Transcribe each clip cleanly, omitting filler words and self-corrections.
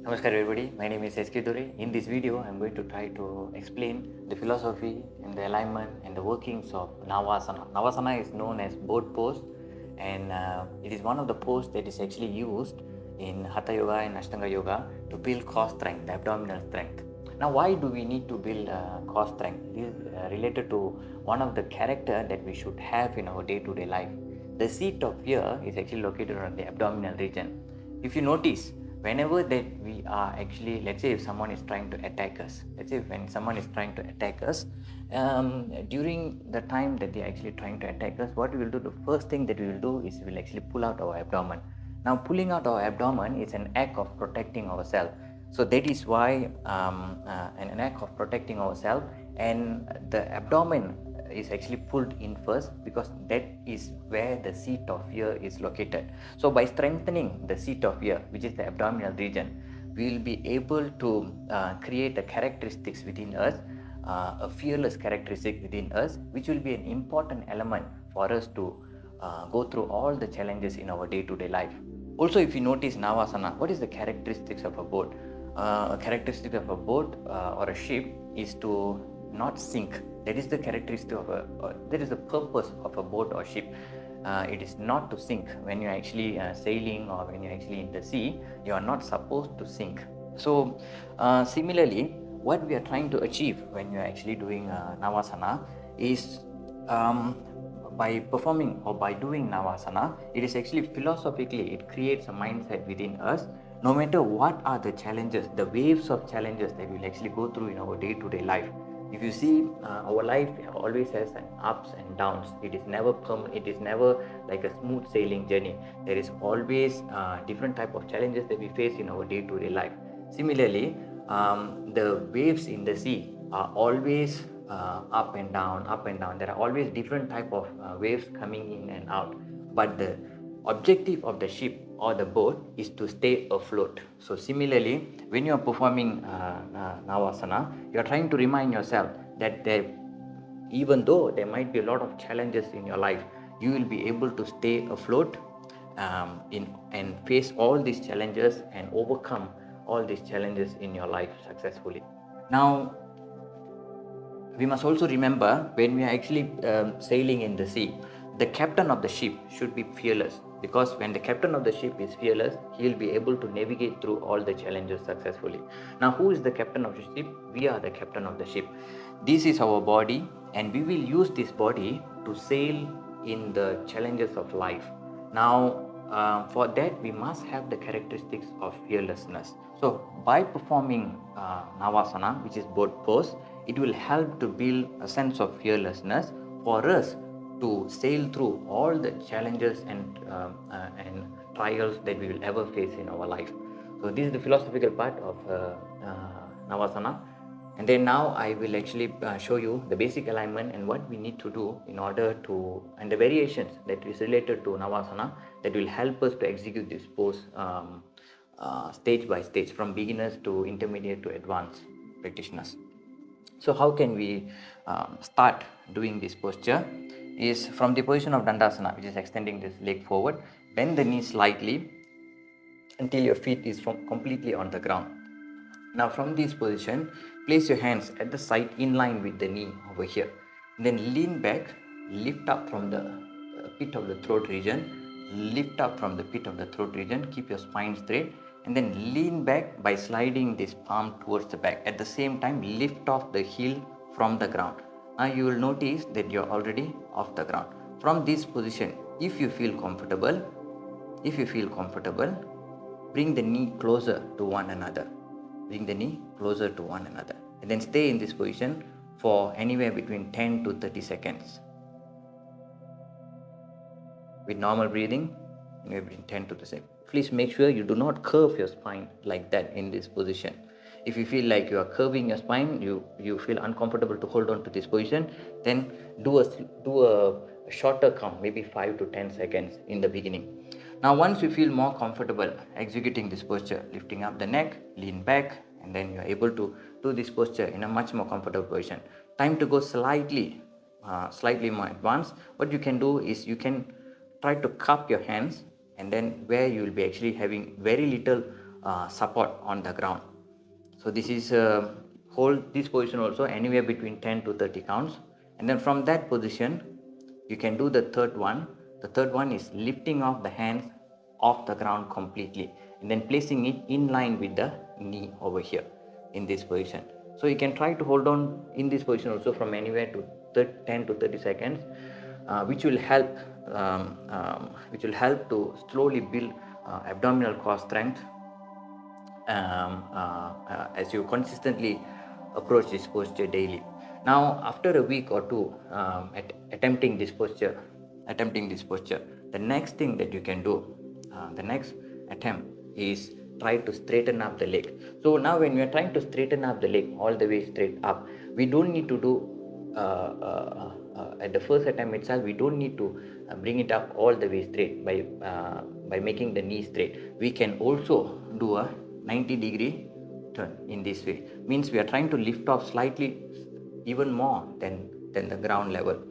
Namaskar everybody, my name is SK Dore. In this video, I am going to try to explain the philosophy and the alignment and the workings of Navasana. Navasana is known as boat pose, and it is one of the poses that is actually used in Hatha Yoga and Ashtanga Yoga to build core strength, the abdominal strength. Now, why do we need to build core strength? It is related to one of the character that we should have in our day-to-day life. The seat of fear is actually located on the abdominal region. If you notice, whenever that we are actually, let's say if someone is trying to attack us, let's say when someone is trying to attack us, during the time that they are actually trying to attack us, what we will do, the first thing that we will do is we will actually pull out our abdomen. Now pulling out our abdomen is an act of protecting ourselves. So that is why an act of protecting ourselves, and the abdomen is actually pulled in first because that is where the seat of fear is located. So by strengthening the seat of fear, which is the abdominal region, we will be able to create the characteristics within us, a fearless characteristic within us, which will be an important element for us to go through all the challenges in our day-to-day life. Also, if you notice Navasana, what is the characteristics of a boat? A characteristic of a boat or a ship is to not sink. That is the characteristic of that is the purpose of a boat or ship. It is not to sink. When you're actually sailing or when you're actually in the sea, you are not supposed to sink. So similarly, what we are trying to achieve when you're actually doing Navasana is by performing or by doing Navasana, it is actually philosophically, it creates a mindset within us. No matter what are the challenges, the waves of challenges that we'll actually go through in our day-to-day life. If you see, our life always has an ups and downs. It is never it is never like a smooth sailing journey. There is always different type of challenges that we face in our day-to-day life. Similarly, the waves in the sea are always up and down, up and down. There are always different type of waves coming in and out. But the objective of the ship or the boat is to stay afloat. So similarly, when you are performing Navasana, you are trying to remind yourself that even though there might be a lot of challenges in your life, you will be able to stay afloat and face all these challenges and overcome all these challenges in your life successfully. Now, we must also remember when we are actually sailing in the sea, the captain of the ship should be fearless, because when the captain of the ship is fearless, he will be able to navigate through all the challenges successfully. Now, who is the captain of the ship? We are the captain of the ship. This is our body, and we will use this body to sail in the challenges of life. Now, for that, we must have the characteristics of fearlessness. So, by performing Navasana, which is boat pose, it will help to build a sense of fearlessness for us to sail through all the challenges and trials that we will ever face in our life. So this is the philosophical part of Navasana. And then now I will actually show you the basic alignment and what we need to do in order to, and the variations that is related to Navasana that will help us to execute this pose stage by stage, from beginners to intermediate to advanced practitioners. So how can we start doing this posture? Is from the position of Dandasana, which is extending this leg forward. Bend the knee slightly until your feet is completely on the ground. Now from this position, place your hands at the side in line with the knee over here. Then lean back, lift up from the pit of the throat region, lift up from the pit of the throat region, keep your spine straight, and then lean back by sliding this palm towards the back. At the same time, lift off the heel from the ground. Now you will notice that you're already off the ground. From this position, if you feel comfortable, bring the knee closer to one another. Bring the knee closer to one another. And then stay in this position for anywhere between 10 to 30 seconds. With normal breathing, anywhere between 10 to 30 seconds. Please make sure you do not curve your spine like that in this position. If you feel like you are curving your spine, you feel uncomfortable to hold on to this position, then do a shorter count, maybe 5 to 10 seconds in the beginning. Now, once you feel more comfortable executing this posture, lifting up the neck, lean back, and then you are able to do this posture in a much more comfortable position. Time to go slightly more advanced. What you can do is you can try to cup your hands, and then where you will be actually having very little support on the ground. So this is hold this position also anywhere between 10 to 30 counts, and then from that position you can do the third one. The third one is lifting off the hands off the ground completely and then placing it in line with the knee over here in this position. So you can try to hold on in this position also from anywhere to 10 to 30 seconds, which will help to slowly build abdominal core strength as you consistently approach this posture daily. Now, after a week or two attempting this posture, the next thing that you can do, the next attempt is try to straighten up the leg. So now when we are trying to straighten up the leg all the way straight up, we don't need to do at the first attempt itself, we don't need to bring it up all the way straight by making the knee straight. We can also do a 90-degree turn in this way. Means we are trying to lift off slightly even more than the ground level.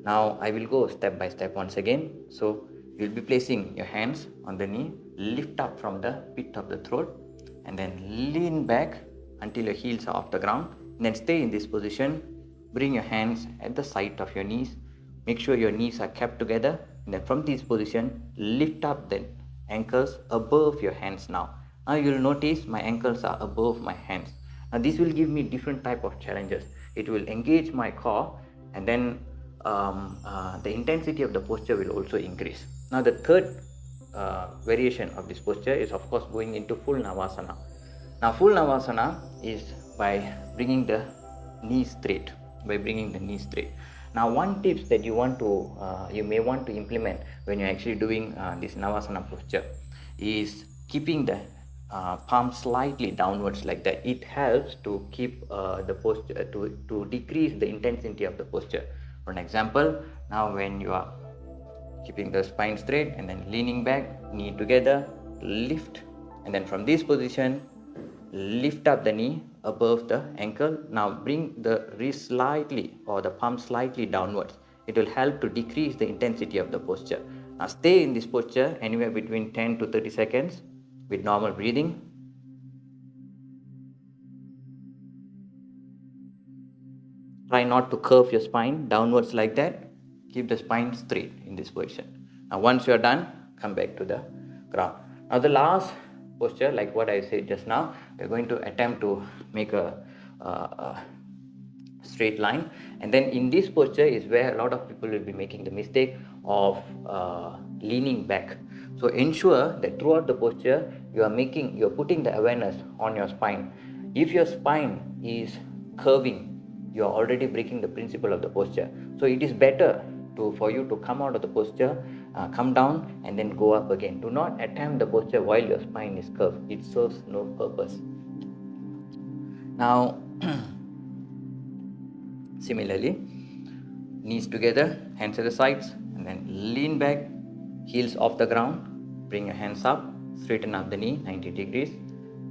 Now I will go step by step once again. So you'll be placing your hands on the knee, lift up from the pit of the throat, and then lean back until your heels are off the ground, and then stay in this position. Bring your hands at the side of your knees, make sure your knees are kept together, and then from this position lift up the ankles above your hands. Now you'll notice my ankles are above my hands. Now this will give me different type of challenges. It will engage my core, and then the intensity of the posture will also increase. Now the third variation of this posture is of course going into full Navasana. Now full Navasana is by bringing the knees straight. Now one tips that you may want to implement when you're actually doing this Navasana posture is keeping the palm slightly downwards like that. It helps to keep the posture to decrease the intensity of the posture. For an example, now when you are keeping the spine straight and then leaning back, knee together, lift, and then from this position lift up the knee above the ankle. Now bring the wrist slightly or the palm slightly downwards. It will help to decrease the intensity of the posture. Now stay in this posture anywhere between 10 to 30 seconds with normal breathing. Try not to curve your spine downwards like that. Keep the spine straight in this position. Now once you are done, come back to the ground. Now the last posture, like what I said just now, we're going to attempt to make a straight line, and then in this posture is where a lot of people will be making the mistake of leaning back. So ensure that throughout the posture you're putting the awareness on your spine. If your spine is curving, you are already breaking the principle of the posture. So it is better for you to come out of the posture, come down, and then go up again. Do not attempt the posture while your spine is curved. It serves no purpose. Now similarly, knees together, hands at the sides, and then lean back, heels off the ground. Bring your hands up, straighten up the knee 90 degrees,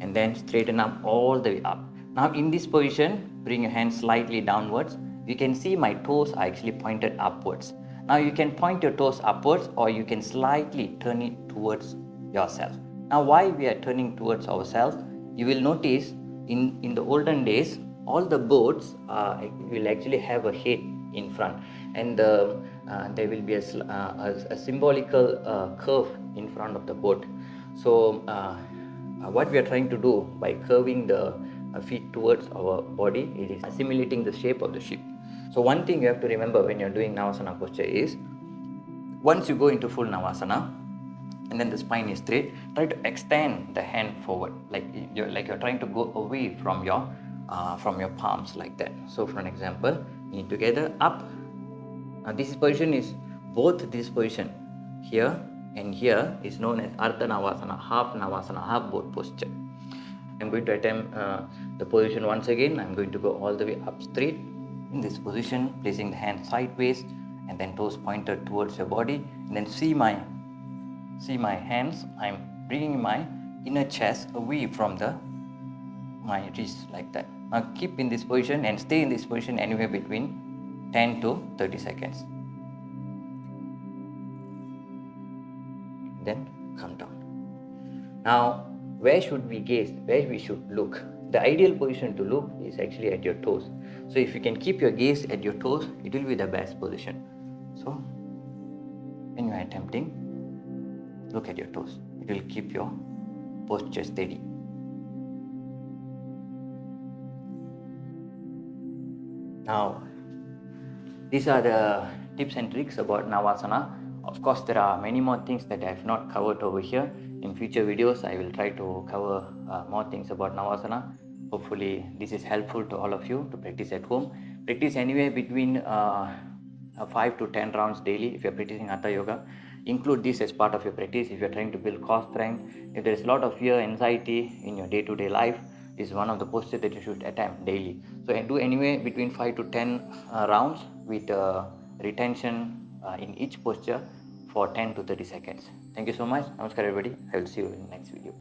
and then straighten up all the way up. Now in this position, bring your hands slightly downwards. You can see my toes are actually pointed upwards. Now you can point your toes upwards, or you can slightly turn it towards yourself. Now why we are turning towards ourselves? You will notice in the olden days, all the boats will actually have a head in front, and there will be a symbolical curve in front of the boat. So what we are trying to do by curving the feet towards our body, it is assimilating the shape of the ship. So one thing you have to remember when you're doing Navasana posture is, once you go into full Navasana and then the spine is straight, try to extend the hand forward, like you're trying to go away from your palms like that. So for an example, knee together, up. Now this position is both this position here and here is known as Ardha Navasana, half boat posture. I'm going to attempt the position once again. I'm going to go all the way up straight in this position, placing the hand sideways and then toes pointed towards your body, and then see my hands. I'm bringing my inner chest away from my wrist like that. Now keep in this position and stay in this position anywhere between 10 to 30 seconds. Then come down. Now where should we gaze, where we should look. The ideal position to look is actually at your toes. So if you can keep your gaze at your toes, it will be the best position. So when you are attempting, look at your toes. It will keep your posture steady. Now, these are the tips and tricks about Navasana. Of course, there are many more things that I have not covered over here. In future videos, I will try to cover more things about Navasana. Hopefully, this is helpful to all of you to practice at home. Practice anywhere between 5 to 10 rounds daily if you are practicing Hatha Yoga. Include this as part of your practice if you are trying to build core strength. If there is a lot of fear, anxiety in your day-to-day life, this is one of the postures that you should attempt daily. So do anywhere between 5 to 10 rounds with retention in each posture for 10 to 30 seconds. Thank you so much. Namaskar everybody. I will see you in the next video.